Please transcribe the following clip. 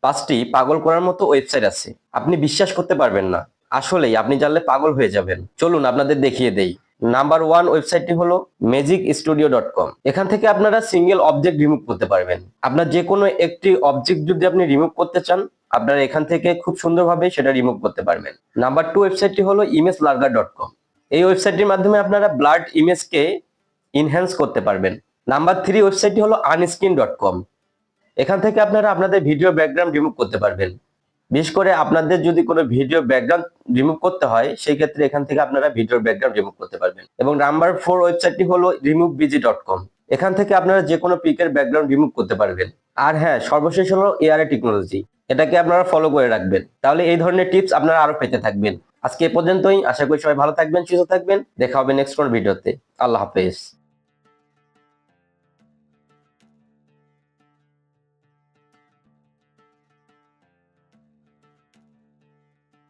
5টি পাগল করার মতো ওয়েবসাইট আছে, আপনি বিশ্বাস করতে পারবেন না। আসলেই আপনি জানলে পাগল হয়ে যাবেন। চলুন আপনাদের দেখিয়ে দেই। নাম্বার 1 ওয়েবসাইটটি হলো magicstudio.com। এখান থেকে আপনারা সিঙ্গেল অবজেক্ট রিমুভ করতে পারবেন। আপনার যে কোনো একটি অবজেক্ট যদি আপনি রিমুভ করতে চান, আপনারা এখান থেকে খুব সুন্দরভাবে সেটা রিমুভ করতে পারবেন। নাম্বার 2 ওয়েবসাইটটি হলো imagelarger.com। এই ওয়েবসাইটটির মাধ্যমে আপনারা ব্লাড ইমেজকে ইনহ্যান্স করতে পারবেন। নাম্বার 3 ওয়েবসাইটটি হলো unskin.com। এখান থেকে আপনারা আপনাদের ভিডিও ব্যাকগ্রাউন্ড রিমুভ করতে পারবেন। বিশেষ করে আপনাদের যদি কোনো ভিডিও ব্যাকগ্রাউন্ড রিমুভ করতে হয়, সেই ক্ষেত্রে এখান থেকে আপনারা ভিডিওর ব্যাকগ্রাউন্ড রিমুভ করতে পারবেন। এবং নাম্বার 4 ওয়েবসাইটটি হলো removebg.com। এখান থেকে আপনারা যে কোনো পিকের ব্যাকগ্রাউন্ড রিমুভ করতে পারবেন। আর হ্যাঁ, সর্বশেষ হলো ARA টেকনোলজি। এটাকে আপনারা ফলো করে রাখবেন, তাহলে এই ধরনের টিপস আপনারা আরো পেতে থাকবেন। আজকে এ পর্যন্তই। আশা করি সবাই ভালো থাকবেন, সুস্থ থাকবেন। দেখা হবে নেক্সট কোন ভিডিওতে। আল্লাহ হাফেজ।